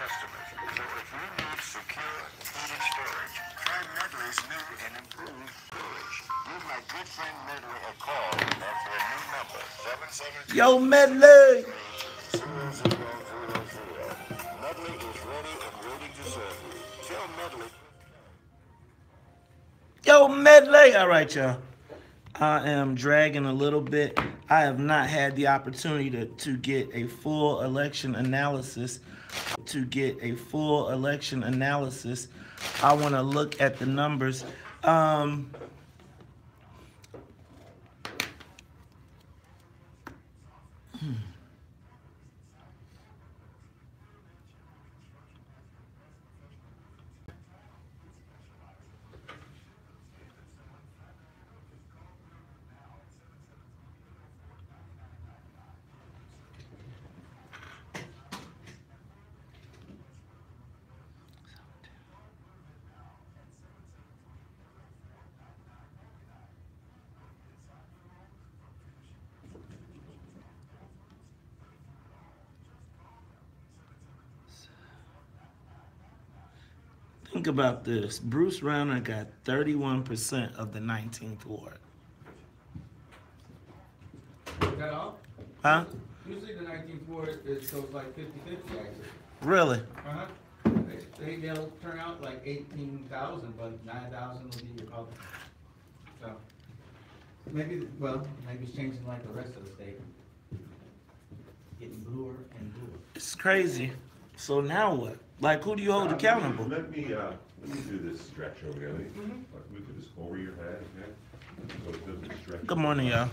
customers. So if you need secure heated storage, try Medley's new and improved storage. Give my good friend Medley a call for a new number, 772. Yo, Medley! 0000. Medley is ready and waiting to serve you. Tell Medley. Yo, Medley! All right, y'all. I am dragging a little bit. I have not had the opportunity to get a full election analysis. I want to look at the numbers. Think about this. Bruce Rauner got 31% of the 19th ward. Is that all? Huh? Usually the 19th ward goes like 50-50 actually. Really? Uh-huh. They'll turn out like 18,000, but 9,000 will be Republican. So maybe it's changing like the rest of the state. Getting bluer and bluer. It's crazy. So now what? Like, who do you hold accountable? Let me do this stretch over here. Like, move this over your head, okay? So it doesn't stretch. Good morning, y'all.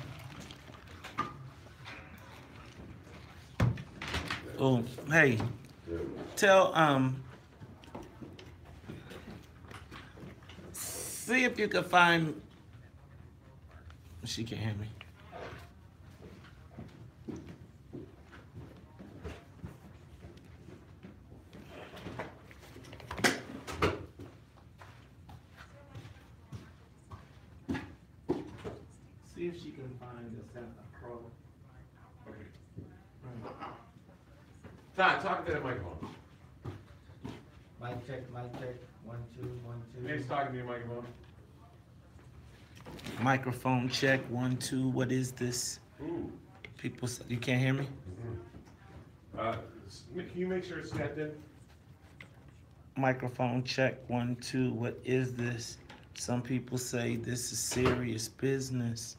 Oh, hey. Tell, see if you can find, she can't hear me. See if she can find the Santa Pro. Todd, talk to that microphone. Mic check, 1, 2, 1, 2. He's talking to your microphone. Microphone check, 1, 2. What is this? Ooh. People, you can't hear me? Can you make sure it's snapped in? Microphone check, 1, 2. What is this? Some people say this is serious business.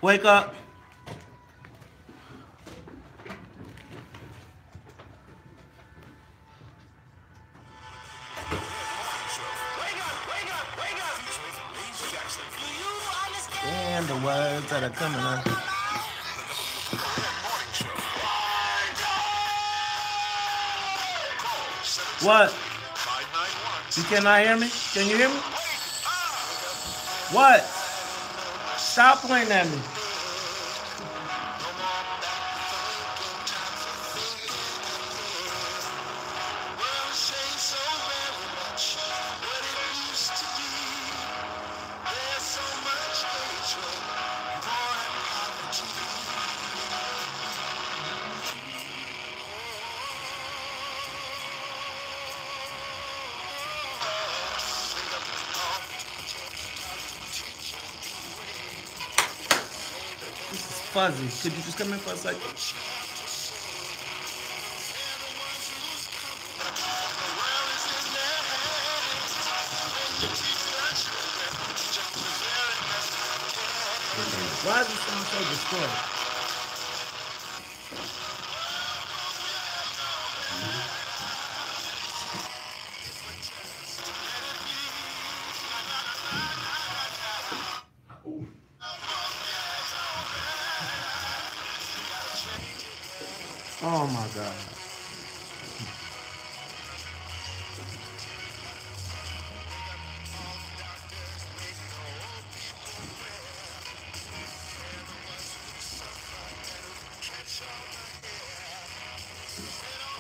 Wake up. And the words that are coming up. What? You cannot hear me? Can you hear me? What? Stop pointing at me. Fuzzy, could you just come in for a second? Why does it sound so distorted? Oh my God.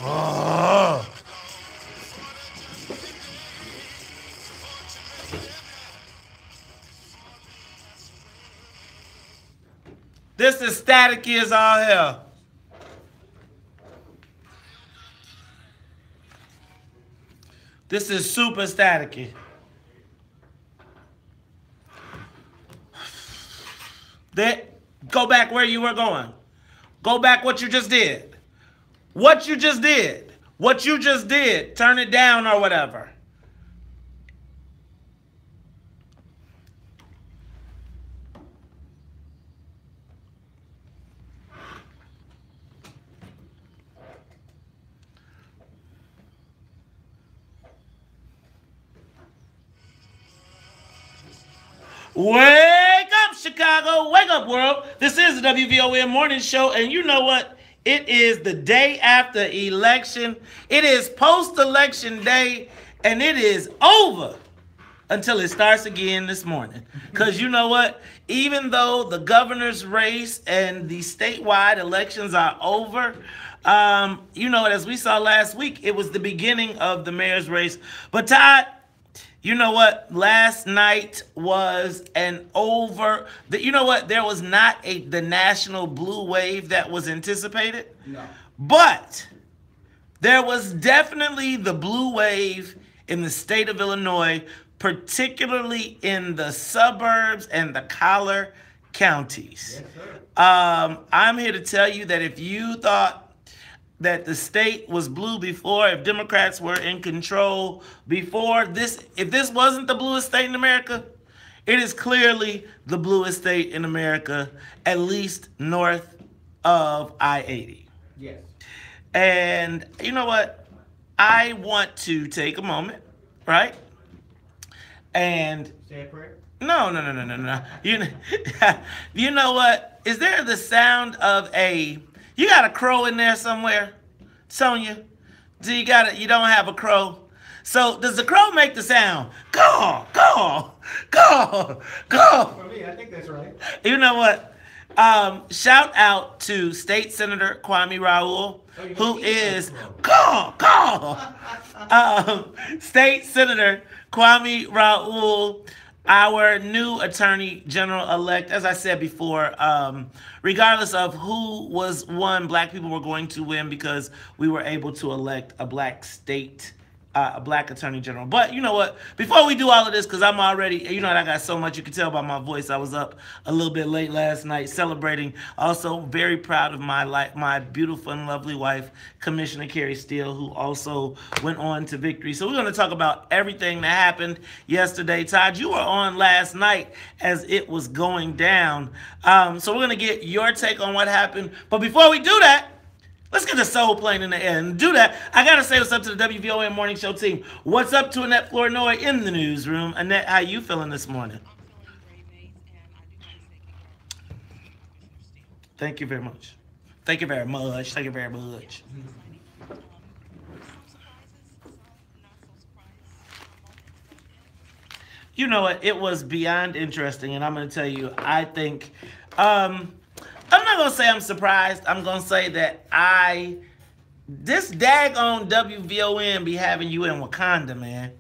Oh. This is staticky as all hell. This is super staticky. Go back where you were going. Go back what you just did. What you just did. What you just did. Turn it down or whatever. Wake up, Chicago. Wake up, world. This is the WVON Morning Show, and you know what? It is the day after election. It is post-election day, and it is over until it starts again this morning. Because you know what? Even though the governor's race and the statewide elections are over, you know, as we saw last week, it was the beginning of the mayor's race. But Todd, you know what? Last night was you know what? There was not the national blue wave that was anticipated. No. But there was definitely the blue wave in the state of Illinois, particularly in the suburbs and the collar counties. Yes, sir. I'm here to tell you that if you thought that the state was blue before, if Democrats were in control before, if this wasn't the bluest state in America, it is clearly the bluest state in America, at least north of I-80. Yes. And you know what? I want to take a moment, right? And Say a prayer. no. You know what? Is there the sound of you got a crow in there somewhere, Sonia? You don't have a crow? So does the crow make the sound? Go, go, go, go. For me, I think that's right. You know what? Shout out to State Senator Kwame Raoul, who is State Senator Kwame Raoul, our new Attorney General-elect. As I said before, regardless of who was won, black people were going to win because we were able to elect a black Attorney General. But you know what? Before we do all of this, because I'm already, you know, I got so much, you can tell by my voice. I was up a little bit late last night celebrating. Also very proud of my beautiful and lovely wife, Commissioner Carrie Steele, who also went on to victory. So we're going to talk about everything that happened yesterday. Todd, you were on last night as it was going down. So we're going to get your take on what happened. But before we do that, let's get the soul plane in the air. And do that, I got to say what's up to the WVON Morning Show team. What's up to Annette Flournoy in the newsroom? Annette, how you feeling this morning? Thank you very much. Thank you very much. Thank you very much. You know what? It was beyond interesting, and I'm going to tell you, I think... I'm not going to say I'm surprised. I'm going to say that this daggone WVON be having you in Wakanda, man.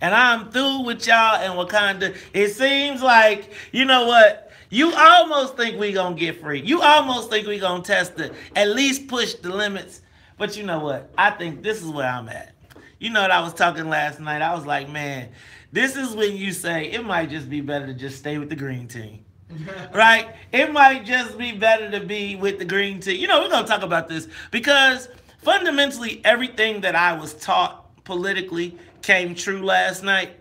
And I'm through with y'all in Wakanda. It seems like, you know what? You almost think we going to get free. You almost think we going to test it, at least push the limits. But you know what? I think this is where I'm at. You know what? I was talking last night. I was like, man, this is when you say it might just be better to just stay with the green team. Right? It might just be better to be with the green team. You know, we're going to talk about this because fundamentally everything that I was taught politically came true last night.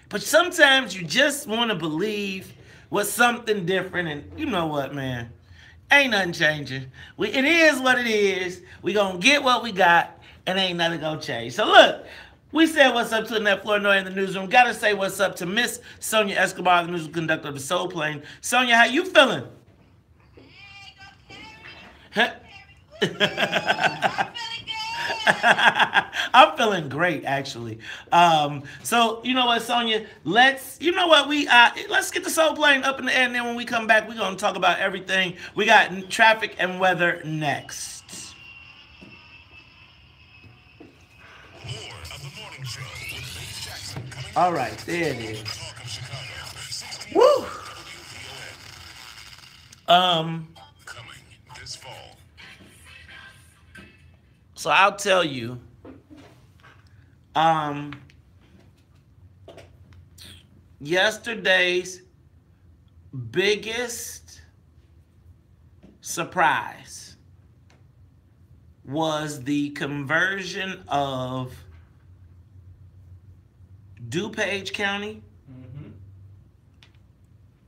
But sometimes you just want to believe what's something different. And you know what, man? Ain't nothing changing. It is what it is. We going to get what we got and ain't nothing going to change. So look. We said what's up to Annette Flournoy in the newsroom. Got to say what's up to Miss Sonia Escobar, the musical conductor of the Soul Plane. Sonia, how you feeling? I'm feeling great, actually. So you know what, Sonia? Let's get the soul plane up in the air, and then when we come back, we're gonna talk about everything. We got traffic and weather next. More of the morning show with Bass Jackson coming All right, there it is. Woo. coming this fall. So I'll tell you, yesterday's biggest surprise was the conversion of DuPage County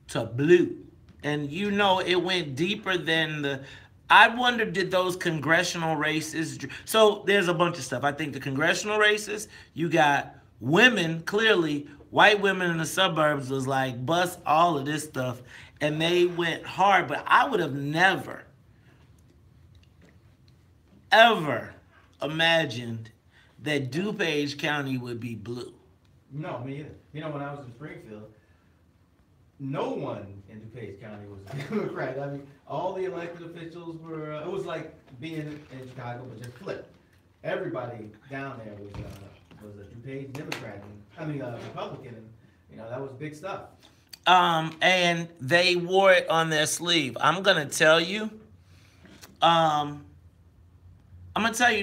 to blue. And you know it went deeper than the... I wonder, did those congressional races... So there's a bunch of stuff. I think the congressional races, you got women, clearly, white women in the suburbs was like, bust all of this stuff. And they went hard. But I would have never, ever imagined that DuPage County would be blue. No, me either. You know, when I was in Springfield, no one in DuPage County was a Democrat. I mean, all the elected officials were, it was like being in Chicago, but just flipped. Everybody down there was a DuPage Democrat, Republican, and, you know, that was big stuff. And they wore it on their sleeve. I'm going to tell you,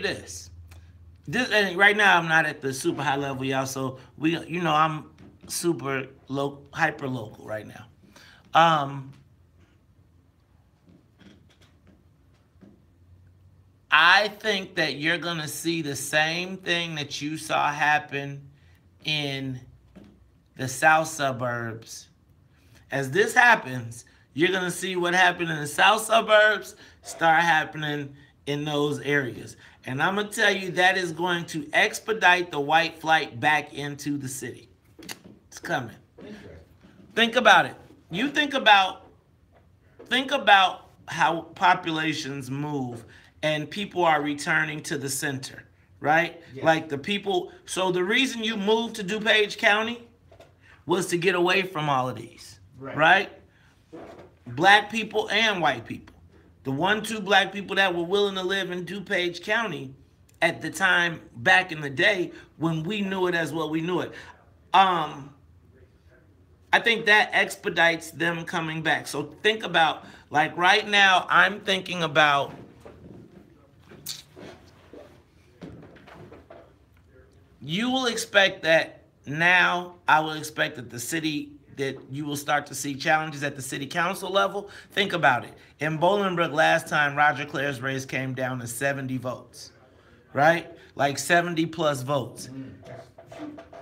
this. And right now I'm not at the super high level, y'all, so I'm super hyper local right now. I think that you're gonna see the same thing that you saw happen in the south suburbs. As this happens, you're gonna see what happened in the south suburbs start happening in those areas. And I'm gonna tell you that is going to expedite the white flight back into the city. It's coming. Think about it. You think about how populations move and people are returning to the center, right? Yeah. Like the people, so the reason you moved to DuPage County was to get away from all of these, right? Black people and white people. The 1-2 black people that were willing to live in DuPage County at the time back in the day when we knew it as what we knew it. I think that expedites them coming back. So think about, like right now, I'm thinking about you will expect that now, I will expect that the city, that you will start to see challenges at the city council level. Think about it. In Bolingbrook last time, Roger Clare's race came down to 70 votes, right? Like 70 plus votes,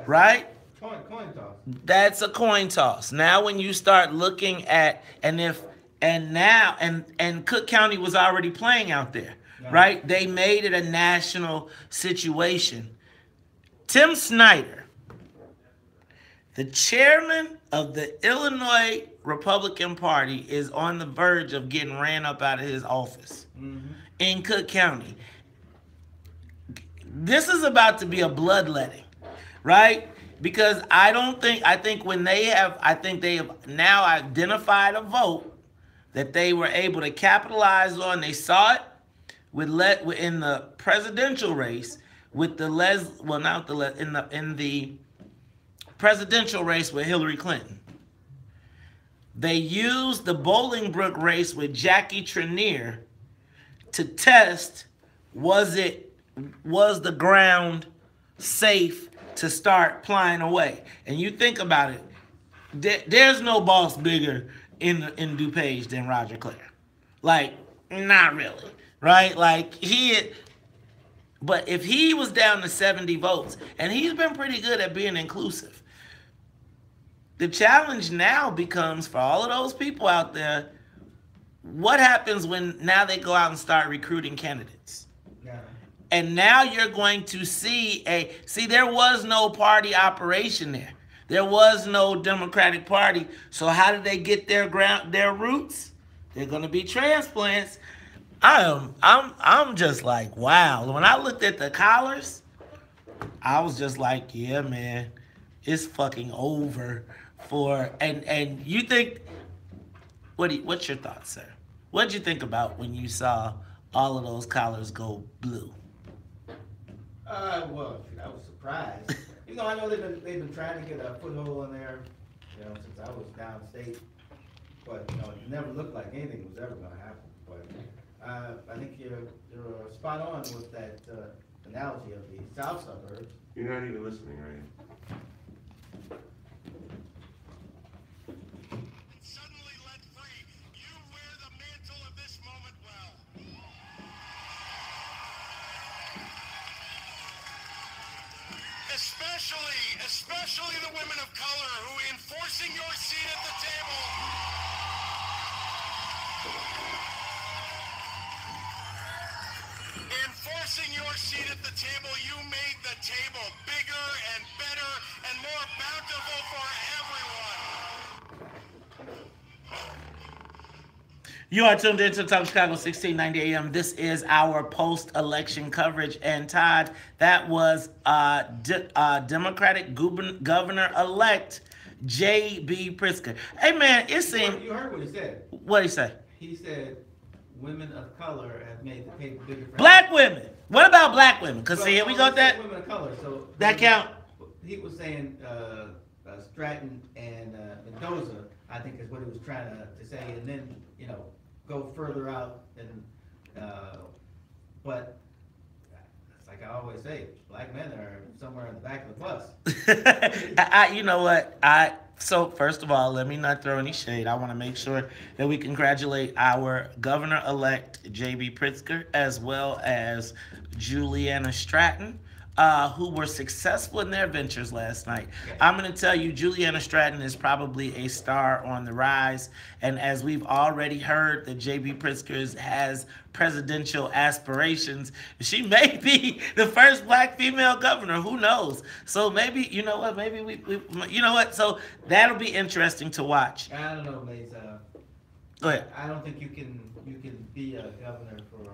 right? Coin toss. That's a coin toss. Now when you start looking at, and Cook County was already playing out there, right? They made it a national situation. Tim Snyder, the chairman of the Illinois Republican Party, is on the verge of getting ran up out of his office in Cook County. This is about to be a bloodletting, right? Because I think they have now identified a vote that they were able to capitalize on. They saw it in the presidential race with in the presidential race with Hillary Clinton. They used the Bolingbrook race with Jackie Trenier to test was the ground safe to start flying away. And you think about it, there's no boss bigger in DuPage than Roger Clare. Like, not really, right? Like but if he was down to 70 votes, and he's been pretty good at being inclusive, the challenge now becomes for all of those people out there, what happens when now they go out and start recruiting candidates? Yeah. And now you're going to see there was no party operation there. There was no Democratic Party. So how did they get their roots? They're going to be transplants. I'm just like, wow. When I looked at the collars, I was just like, yeah, man, it's fucking over for and you think what's your thoughts, sir? What'd you think about when you saw all of those collars go blue? Well, I was surprised. You know, I know they've been trying to get a foothold in there, you know, since I was downstate. But you know, it never looked like anything was ever going to happen. But I think you're spot on with that analogy of the south suburbs. You're not even listening, are you? Suddenly let free. You wear the mantle of this moment well. Especially the women of color who, enforcing your seat at the table, you made the table bigger and better and more bountiful for everyone. You are tuned into Talk Chicago 1690 AM. This is our post-election coverage. And Todd, that was Democratic Governor-elect J.B. Pritzker. Hey, man, it seemed... You heard what he said. What'd he say? He said women of color have made the table bigger. Black women. What about black women? Because, see, here we got that. Women of color. So that count? He was saying Stratton and Mendoza, I think is what he was trying to say. And then, you know, go further out and but it's like I always say, black men are somewhere in the back of the bus. You know what? So first of all, let me not throw any shade. I want to make sure that we congratulate our Governor-elect J.B. Pritzker as well as Juliana Stratton, who were successful in their ventures last night. I'm going to tell you, Juliana Stratton is probably a star on the rise. And as we've already heard that J.B. Pritzker has presidential aspirations, she may be the first black female governor. Who knows? So maybe, you know what, maybe we you know what? So that'll be interesting to watch. I don't know, Maze. Go ahead. I don't think you can be a governor for...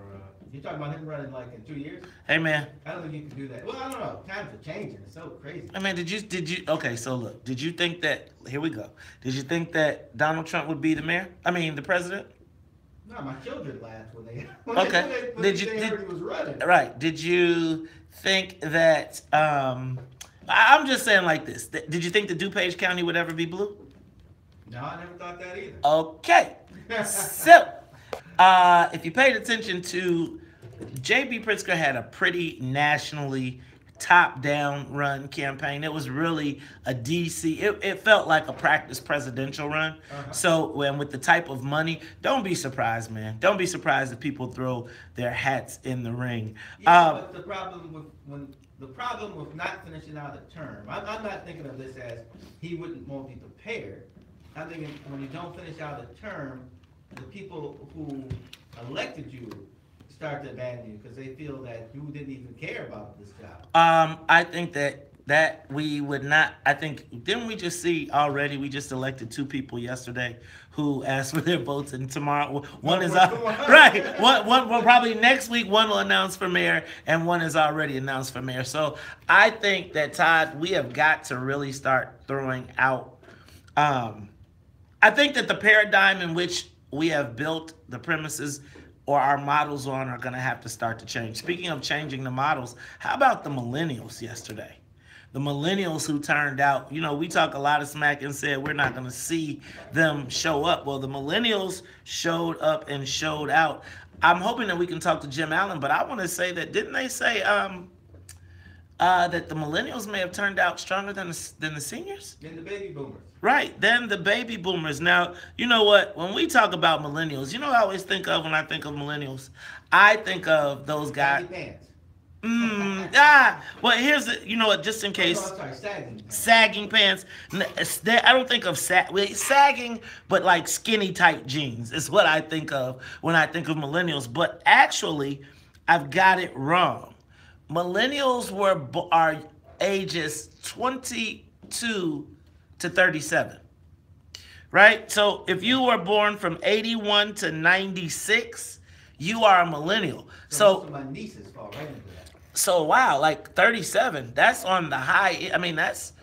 You're talking about him running like in 2 years? Hey, man. I don't think you can do that. Well, I don't know. Times are changing. It's so crazy. I mean, did you, okay, so look, did you think that, here we go. Did you think that Donald Trump would be the president? No, my children laughed when they, okay. when they heard he was running. Right. Did you think that, I'm just saying like this. Did you think that DuPage County would ever be blue? No, I never thought that either. Okay. So, if you paid attention to, J.B. Pritzker had a pretty nationally top-down run campaign. It was really a D.C. It felt like a practice presidential run. So when with the type of money, don't be surprised, man. Don't be surprised if people throw their hats in the ring. Yeah, but the problem with not finishing out a term, I'm not thinking of this as he won't be prepared. I'm thinking when you don't finish out a term, the people who elected you start to abandon you because they feel that you didn't even care about this job. I think that we would not. I think didn't we just see already? We just elected 2 people yesterday who asked for their votes, and tomorrow one is right. One probably next week one will announce for mayor, and one is already announced for mayor. So I think that Todd, we have got to really start throwing out. I think that the paradigm in which we have built the premises or our models on are going to have to start to change. Speaking of changing the models, how about the millennials yesterday? The millennials who turned out, you know, we talk a lot of smack and said we're not going to see them show up. Well, the millennials showed up and showed out. I'm hoping that we can talk to Jim Allen, but I want to say that, didn't they say that the millennials may have turned out stronger than the seniors? Than the baby boomers. Right, then the baby boomers. Now, you know what? When we talk about millennials, you know what I always think of when I think of millennials? I think of those guys. Saggy pants. Well, here's the, you know what, just in case. Oh, sorry, sagging pants. Sagging pants. I don't think of sagging, but like skinny type jeans is what I think of when I think of millennials. But actually, I've got it wrong. Millennials are ages 22 to 37, right? So if you were born from 81 to 96, you are a millennial. So So most of my nieces fall right into that. So wow, like 37. That's on the high. I mean, that's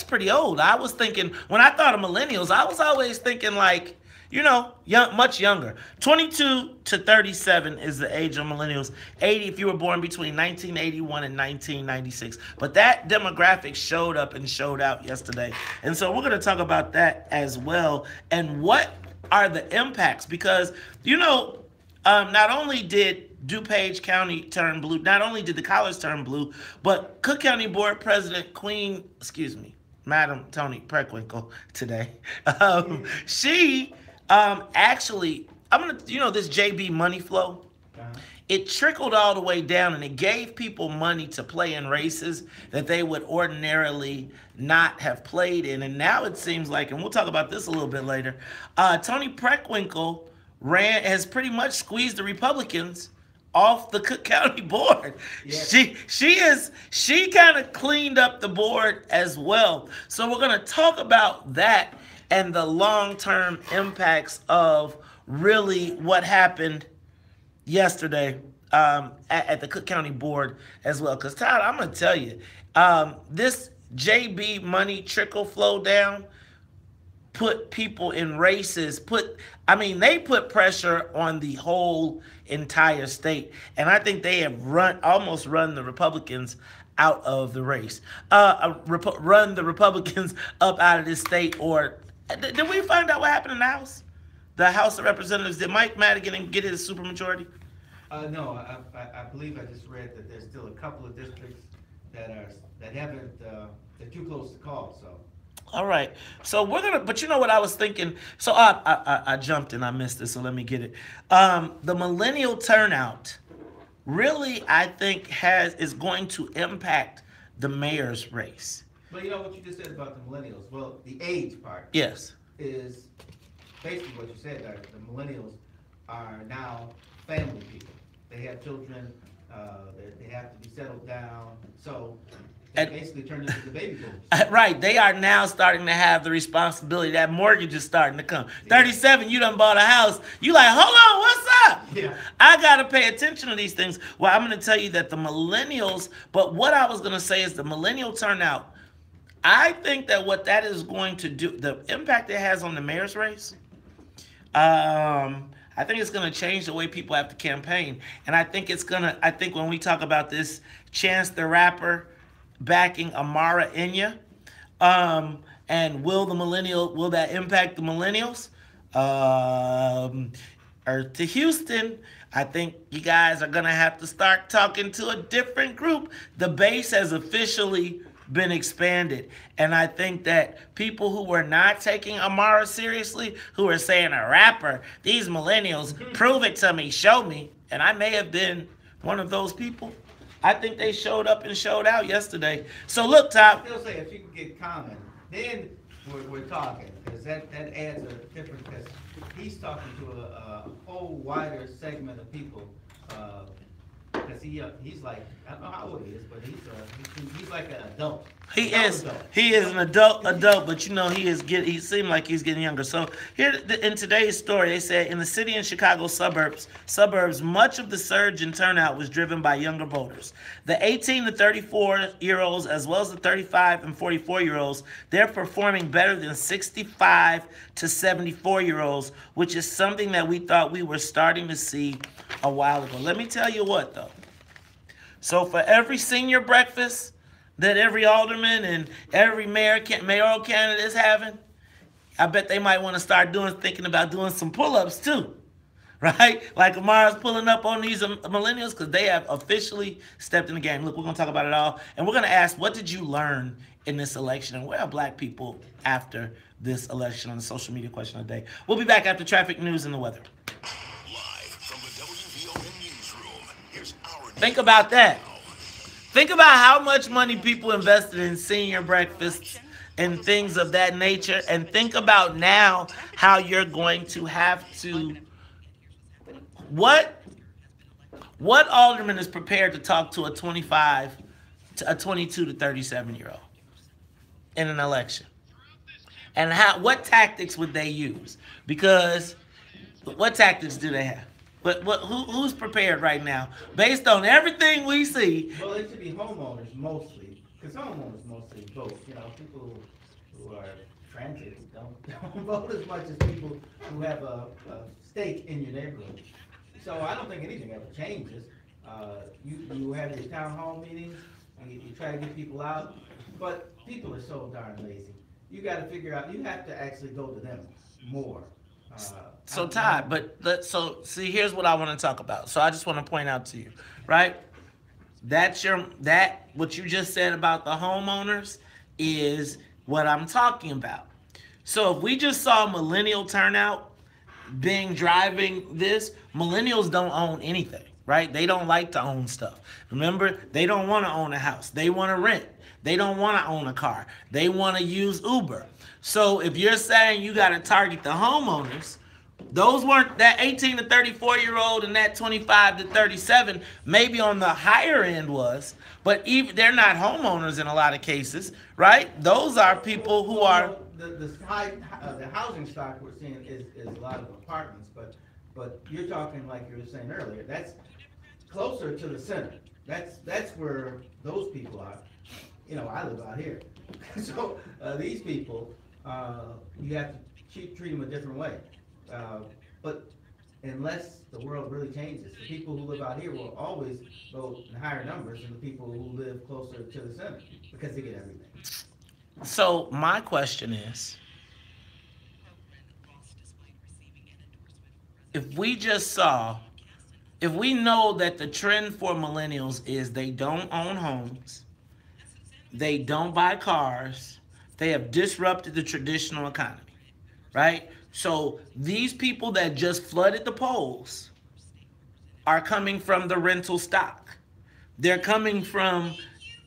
pretty old. I was thinking when I thought of millennials, I was always thinking like, young, much younger. 22 to 37 is the age of millennials. 80 if you were born between 1981 and 1996. But that demographic showed up and showed out yesterday. And so we're going to talk about that as well. And what are the impacts? Because, not only did DuPage County turn blue, not only did the college turn blue, but Cook County Board President Madam Toni Preckwinkle today, she actually, this JB money flow, it trickled all the way down and it gave people money to play in races that they would ordinarily not have played in. And now it seems like, and we'll talk about this a little bit later, Toni Preckwinkle has pretty much squeezed the Republicans off the Cook County board. Yes. She kind of cleaned up the board as well. So we're going to talk about that and the long-term impacts of really what happened yesterday at the Cook County board as well. Because Todd, I'm going to tell you, this JB money trickle flow down put people in races, they put pressure on the whole entire state. And I think they have almost run the Republicans out of the race. Run the Republicans up out of this state. Or did we find out what happened in the House? The House of Representatives, did Mike Madigan get his supermajority? No, I believe I just read that there's still a couple of districts that haven't, they're too close to call, so. All right. So we're going to, but you know what I was thinking? So I jumped and I missed it, so let me get it. The millennial turnout really, I think, is going to impact the mayor's race. But you know what you just said about the millennials? Well, the age part. Yes. Is basically what you said. The millennials are now family people. They have children. They have to be settled down. So they basically turn into the baby boomers. Right. They are now starting to have the responsibility. That mortgage is starting to come. Yeah. 37, you done bought a house. You like, hold on, what's up? Yeah. I got to pay attention to these things. Well, I'm going to tell you that the millennials, but what I was going to say is the millennial turnout, I think that what that is going to do, the impact it has on the mayor's race, I think it's going to change the way people have to campaign. And I think when we talk about this Chance the Rapper backing Amara Enya, and will that impact the millennials? Or to Houston, I think you guys are going to have to start talking to a different group. The base has officially been expanded. And I think that people who were not taking Amara seriously, who were saying a rapper, these millennials, prove it to me, show me. And I may have been one of those people. I think they showed up and showed out yesterday. So look, Top. I still say if you can get Common, then we're talking, because that adds a different, because he's talking to a whole wider segment of people. Because he's like, I don't know how old he is, but he's like an adult. He is an adult, but he seemed like he's getting younger. So here in today's story, they said in the city and Chicago suburbs, much of the surge in turnout was driven by younger voters. The 18 to 34-year-olds, as well as the 35 and 44-year-olds, they're performing better than 65 to 74-year-olds, which is something that we thought we were starting to see a while ago. Let me tell you what, though. So for every senior breakfast that every alderman and every mayoral candidate is having, I bet they might want to start thinking about doing some pull-ups too, right? Like Amara's pulling up on these millennials because they have officially stepped in the game. Look, we're going to talk about it all, and we're going to ask, what did you learn in this election, and where are black people after this election on the social media question of the day? We'll be back after traffic news and the weather. Live from the WVON newsroom, here's our Think about that. Think about how much money people invested in senior breakfasts and things of that nature. And think about now how you're going to have to... What alderman is prepared to talk to a 22 to 37-year-old in an election? And what tactics would they use? Because what tactics do they have? Who's prepared right now? Based on everything we see. Well, it should be homeowners mostly, because homeowners mostly vote. You know, people who are transit don't vote as much as people who have a stake in your neighborhood. So I don't think anything ever changes. You have your town hall meetings, you try to get people out, but people are so darn lazy. You got to figure out. You have to actually go to them more. So Todd, so see, here's what I want to talk about. So I just want to point out to you, right? What you just said about the homeowners is what I'm talking about. So if we just saw millennial turnout driving this, millennials don't own anything, right? They don't like to own stuff. Remember, they don't want to own a house. They want to rent. They don't want to own a car. They want to use Uber. So if you're saying you got to target the homeowners, those weren't that 18 to 34-year-old and that 25 to 37, maybe on the higher end was, but even they're not homeowners in a lot of cases, right? Those are people who are... The housing stock we're seeing is a lot of apartments, but you're talking, like you were saying earlier, that's closer to the center. That's where those people are. You know, I live out here. So these people, you have to treat them a different way. But unless the world really changes, the people who live out here will always vote in higher numbers than the people who live closer to the center because they get everything. So my question is, if we know that the trend for millennials is they don't own homes, they don't buy cars, they have disrupted the traditional economy, right? So these people that just flooded the polls are coming from the rental stock. They're coming from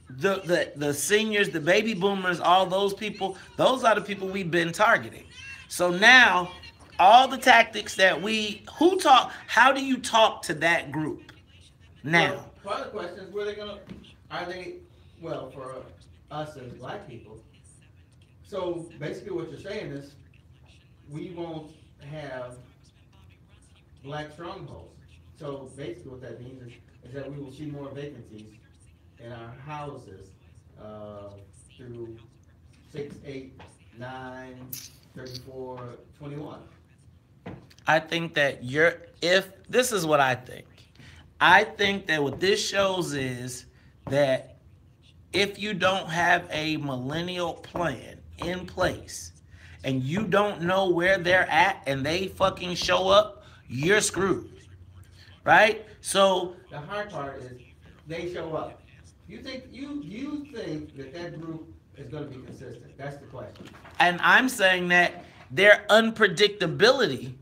the seniors, the baby boomers, all those people. Those are the people we've been targeting. So now all the tactics that how do you talk to that group now? Well, part of the question is for us as black people, so basically what you're saying is we won't have black strongholds. So basically what that means is that we will see more vacancies in our houses through 6, 8, 9, 34, 21. I think that this is what I think. I think that what this shows is that if you don't have a millennial plan in place and you don't know where they're at and they fucking show up, you're screwed. Right? So the hard part is they show up. You think that group is going to be consistent? That's the question. And I'm saying that their unpredictability,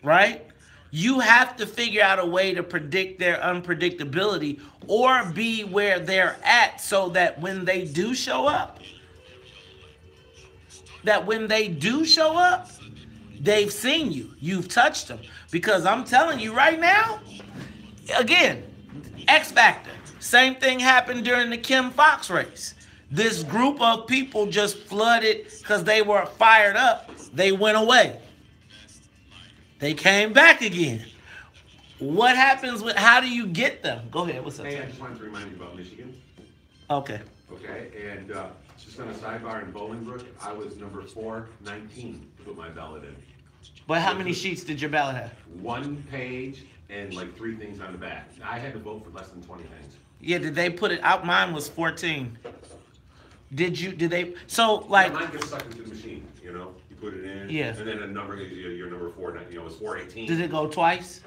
right? You have to figure out a way to predict their unpredictability or be where they're at so that when they do show up, they've seen you. You've touched them. Because I'm telling you right now, again, X Factor. Same thing happened during the Kim Fox race. This group of people just flooded because they were fired up. They went away. They came back again. What happens how do you get them? Go ahead, what's up? Hey, I just wanted to remind you about Michigan. Okay. Okay, and just on a sidebar, in Bolingbrook, I was number 419 to put my ballot in. But how many sheets did your ballot have? 1 page and like 3 things on the back. I had to vote for less than 20 things. Yeah, did they put it out? Mine was 14. Did they, so like. Yeah, mine gets sucked into the machine, you know? You put it in. Yeah. And then a number, your number 4, you know, it's 418. Did it go twice?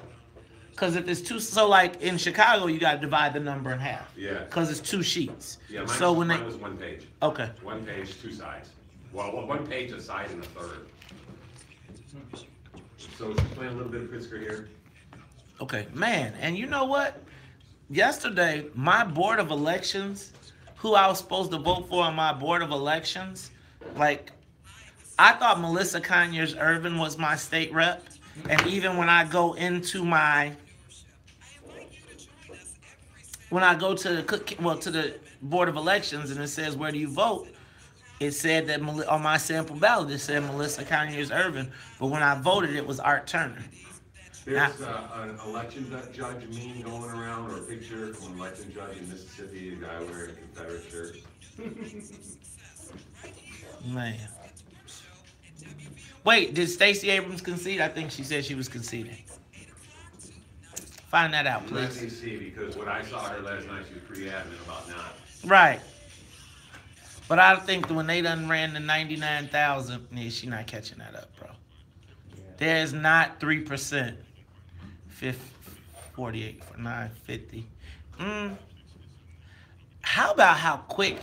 Because if it's two, so like in Chicago, you got to divide the number in half. Yeah. Because it's 2 sheets. Yeah, mine was 1 page. Okay. 1 page, 2 sides. Well, 1 page, a side, and a third. So she's playing a little bit of Pritzker here. Okay, man, and you know what? Yesterday, my board of elections, who I was supposed to vote for on my board of elections, like, I thought Melissa Conyers-Irvin was my state rep, and even when I go into to the board of elections and it says, where do you vote? It said that on my sample ballot, it said Melissa Conyers-Irvin, but when I voted, it was Art Turner. There's an election judge meme going around, or a picture from an election judge in Mississippi, a guy wearing a Confederate shirt. Man. Wait, did Stacey Abrams concede? I think she said she was conceding. Find that out, please. Let me see, because when I saw her last night, she was pretty adamant about not. Right. But I think that when they done ran the 99,000, yeah, she not catching that up, bro. Yeah. There's not 3%. 48 for 950. How about how quick?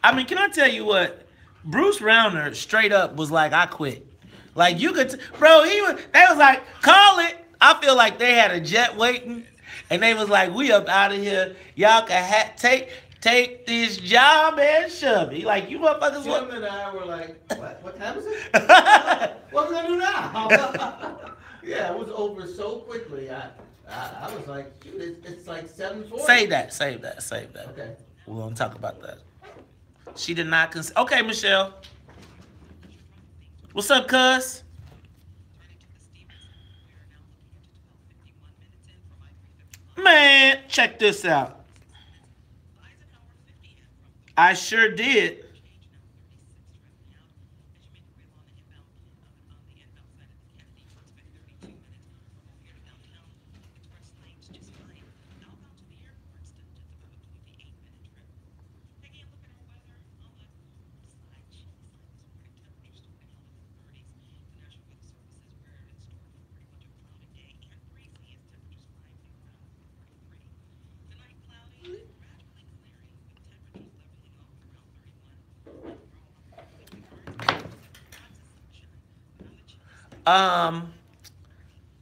I mean, can I tell you what? Bruce Rauner straight up was like, I quit. Like, you could, bro, they was like, call it. I feel like they had a jet waiting, and they was like, we up out of here. Y'all can take this job and shove it. Like, you motherfuckers. Jim and I were like, what time is it? What we gonna do now? Yeah, it was over so quickly. I was like, shoot, it's like 7:40. Save that. Okay. We're gonna talk about that. She did not okay, Michelle. What's up, cuz? Man, check this out. I sure did.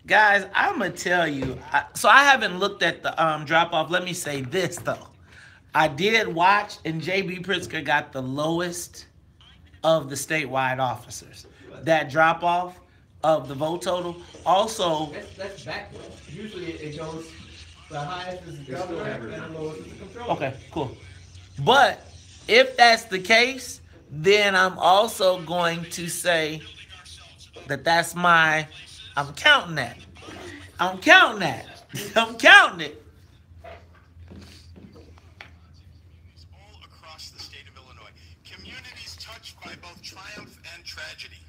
Guys, I'm gonna tell you. So I haven't looked at the drop off. Let me say this though. I did watch, and JB Pritzker got the lowest of the statewide officers. That drop off of the vote total. Also, that's backwards. Usually it goes the highest is the governor and the lowest is the controller. okay, cool. But if that's the case, then I'm also going to say that's I'm counting that. I'm counting it. All across the state of Illinois, communities touched by both triumph and tragedy.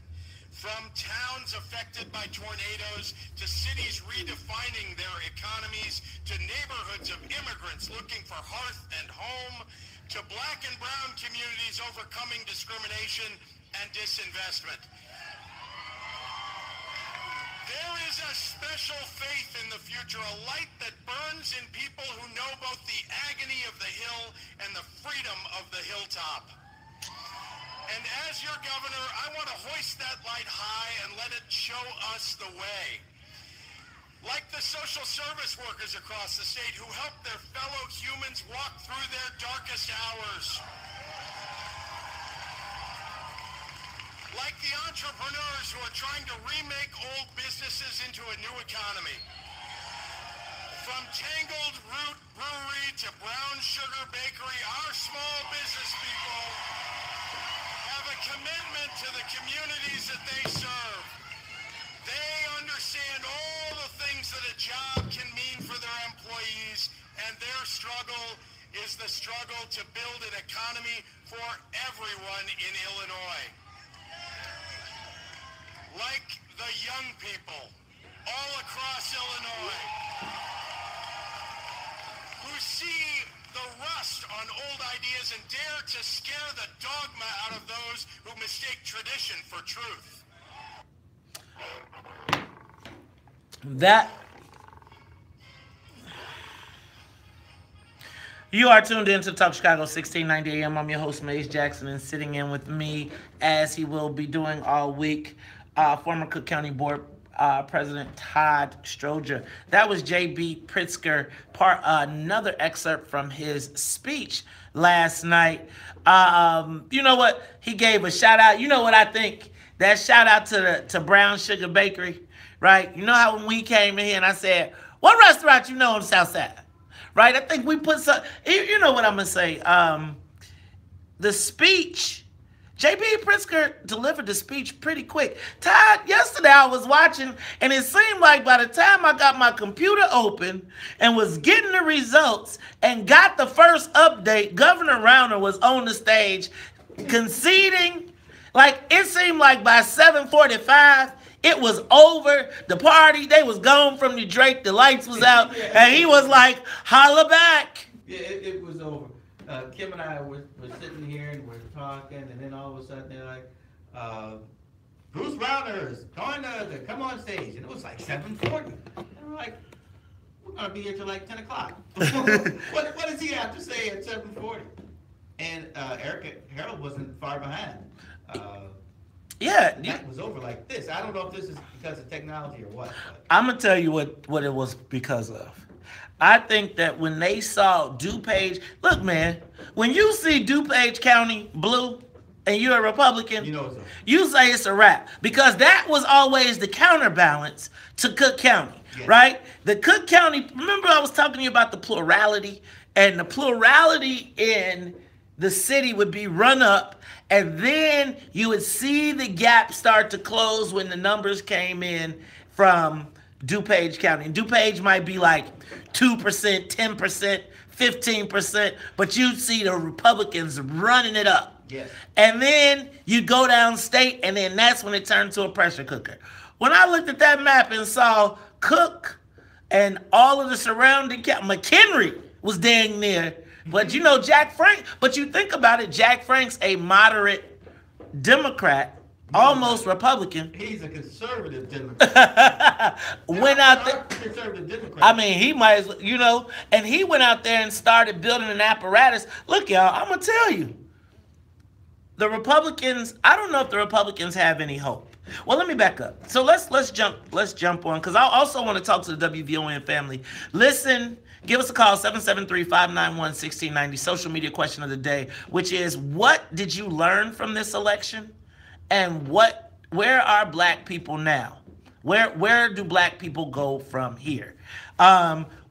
From towns affected by tornadoes, to cities redefining their economies, to neighborhoods of immigrants looking for hearth and home, to black and brown communities overcoming discrimination and disinvestment. There is a special faith in the future, a light that burns in people who know both the agony of the hill and the freedom of the hilltop. And as your governor, I want to hoist that light high and let it show us the way. Like the social service workers across the state who help their fellow humans walk through their darkest hours. Like the entrepreneurs who are trying to remake old businesses into a new economy. From Tangled Root Brewery to Brown Sugar Bakery, our small business people have a commitment to the communities that they serve. They understand all the things that a job can mean for their employees, and their struggle is the struggle to build an economy for everyone in Illinois. Like the young people all across Illinois who see the rust on old ideas and dare to scare the dogma out of those who mistake tradition for truth. You are tuned in to Talk Chicago 1690 AM. I'm your host, Mace Jackson, and sitting in with me, as he will be doing all week, former Cook County Board President Todd Stroger. That was J.B. Pritzker, another excerpt from his speech last night. You know what? He gave a shout out. You know what I think? That shout out to Brown Sugar Bakery, right? You know how when we came in here and I said, what restaurant you know on the South Side? Right? I think we put some, you know what I'm going to say. The speech J.B. Pritzker delivered the speech pretty quick. Todd, yesterday I was watching, and it seemed like by the time I got my computer open and was getting the results and got the first update, Governor Rauner was on the stage conceding. Like, it seemed like by 7:45, it was over. The party, they was gone from the Drake. The lights was out, and he was like, holla back. Yeah, it was over. Kim and I were sitting here and we're talking, and then all of a sudden they're like, Bruce Rauner is going to come on stage. And it was like 7:40. And we're like, we're going to be here till like 10 o'clock. what does he have to say at 7:40? And Eric Harold wasn't far behind. Yeah. That was over like this. I don't know if this is because of technology or what. But. I'm going to tell you what it was because of. I think that when they saw DuPage, look, man, when you see DuPage County blue and you're a Republican, you know it's over. You say it's a wrap, because that was always the counterbalance to Cook County, right? The Cook County, remember I was talking to you about the plurality, and the plurality in the city would be run up, and then you would see the gap start to close when the numbers came in from DuPage County. And DuPage might be like 2%, 10%, 15%, but you'd see the Republicans running it up. Yes. And then you go downstate, and then that's when it turned to a pressure cooker. When I looked at that map and saw Cook and all of the surrounding county, McHenry was dang near, but you know, Jack Frank, but you think about it, Jack Frank's a moderate Democrat, almost Republican. He's a conservative Democrat. Went out there. Conservative Democrat. I mean, he might as well, you know, and he went out there and started building an apparatus. Look, y'all, I'm gonna tell you, the Republicans. I don't know if the Republicans have any hope. Well, let me back up. So let's jump on, because I also want to talk to the WVON family. Listen. Give us a call, 773-591-1690, social media question of the day, which is, what did you learn from this election? And where are black people now? Where do black people go from here?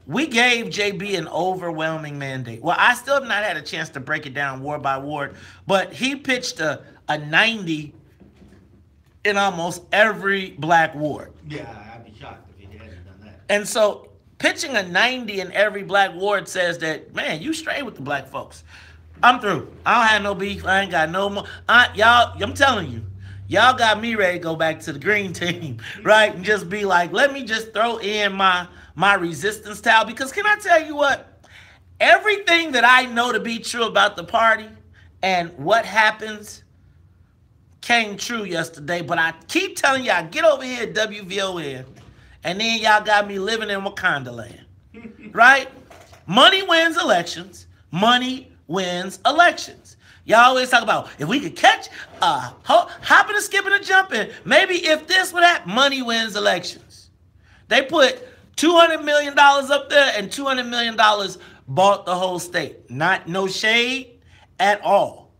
We gave JB an overwhelming mandate. Well, I still have not had a chance to break it down ward by ward, but he pitched a 90 in almost every black ward. Yeah, I'd be shocked if he hadn't done that. And so pitching a 90 in every black ward says that, man, you straight with the black folks. I'm through. I don't have no beef. I ain't got no more. Y'all, I'm telling you, y'all got me ready to go back to the green team, right? And just be like, let me just throw in my resistance towel. Because can I tell you what? Everything that I know to be true about the party and what happens came true yesterday. But I keep telling y'all, get over here at WVON. And then y'all got me living in Wakanda land, right? Money wins elections. Money wins elections. Y'all always talk about, if we could catch hopping and skipping and jumping, maybe if this would happen, money wins elections. They put $200 million up there, and $200 million bought the whole state. No shade at all.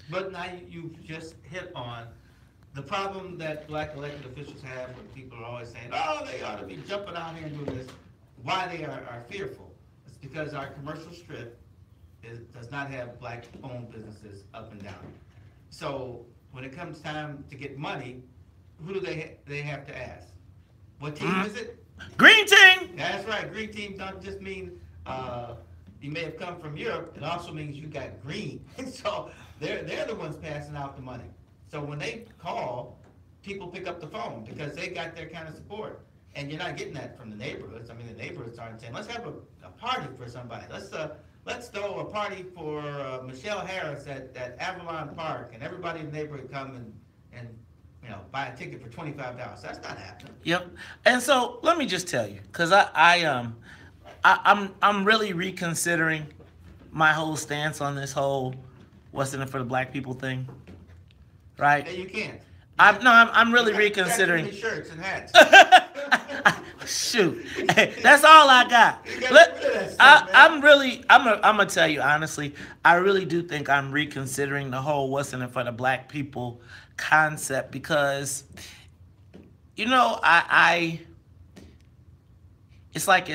But now you just hit on the problem that black elected officials have, when people are always saying, oh, they ought to be jumping out here and doing this, why they are fearful. It's because our commercial strip does not have black-owned businesses up and down. So when it comes time to get money, who do they have to ask? What team is it? Green team! That's right. Green team don't just mean you may have come from Europe. It also means you got green. And so they're the ones passing out the money. So when they call, people pick up the phone because they got their kind of support. And you're not getting that from the neighborhoods. I mean, the neighborhoods aren't saying, let's have a party for somebody. Let's throw a party for Michelle Harris at Avalon Park, and everybody in the neighborhood come and you know, buy a ticket for $25. That's not happening. Yep. And so let me just tell you, because I'm really reconsidering my whole stance on this whole what's in it for the black people thing. Right? Yeah, you can't. I'm really reconsidering. Shirts and hats. Shoot, that's all I got. I'm gonna tell you honestly, I really do think I'm reconsidering the whole what's in it for the black people concept, because, you know, it's like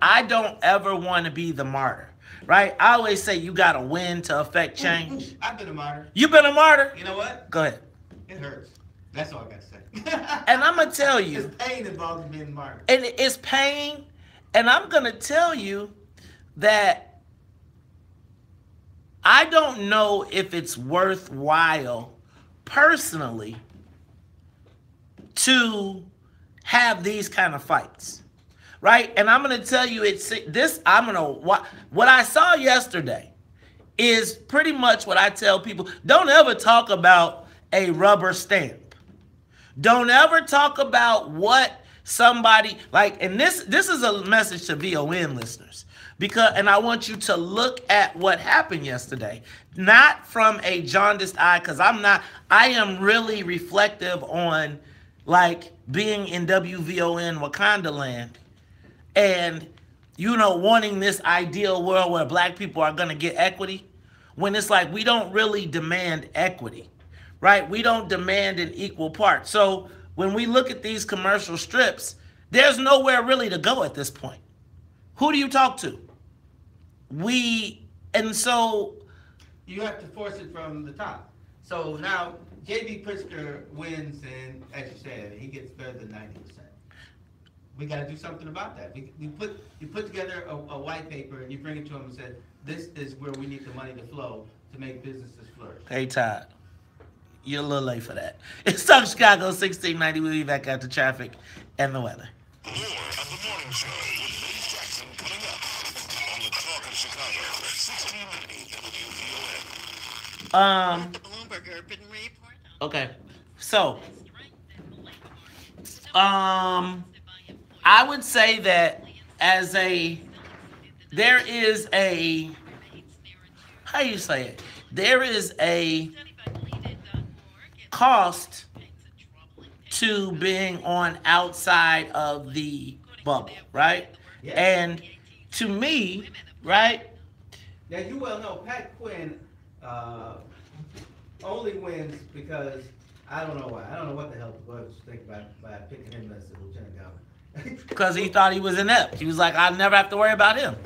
I don't ever want to be the martyr. right? I always say you got to win to affect change. I've been a martyr. You've been a martyr? You know what? Go ahead. It hurts. That's all I got to say. And I'm going to tell you. There's pain involved in being a martyr. And it's pain. And I'm going to tell you that I don't know if it's worthwhile personally to have these kind of fights, right? And I'm going to tell you, what I saw yesterday is pretty much what I tell people. Don't ever talk about a rubber stamp. Don't ever talk about what somebody, like, and this is a message to VON listeners, and I want you to look at what happened yesterday, not from a jaundiced eye, because I am really reflective on, like, being in WVON Wakanda land and, wanting this ideal world where black people are going to get equity, when it's like we don't really demand equity, right? We don't demand an equal part. So when we look at these commercial strips, there's nowhere really to go at this point. Who do you talk to? And so you have to force it from the top. So now J.B. Pritzker wins, and as you said, he gets better than 90%. We got to do something about that. You put together a white paper and you bring it to him and said, this is where we need the money to flow to make businesses flourish. Hey, Todd, you're a little late for that. It's Talk Chicago 1690. We'll be back after traffic and the weather. More of the morning show with Lee Jackson coming up on the Talk of Chicago 1690 WVON. The Bloomberg Urban Report. Okay, so I would say that there is a cost to being on outside of the bubble, right? Yeah. And to me, right? Now, you well know Pat Quinn only wins because I don't know why. I don't know what the hell the Bucks think about by picking him as the lieutenant governor. Because he thought he was inept. He was like, I'll never have to worry about him.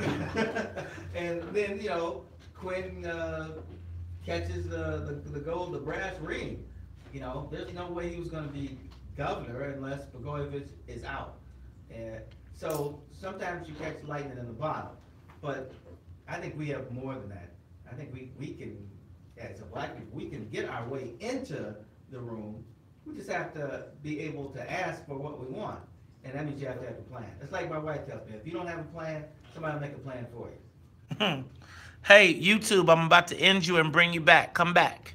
And then, Quinn catches the gold, the brass ring. There's no way he was going to be governor unless Blagojevich is out. And so sometimes you catch lightning in the bottle. But I think we have more than that. I think we can, as a black people, we can get our way into the room. We just have to be able to ask for what we want. And that means you have to have a plan. It's like my wife tells me, if you don't have a plan, somebody will make a plan for you. Hey, YouTube, I'm about to end you and bring you back. Come back.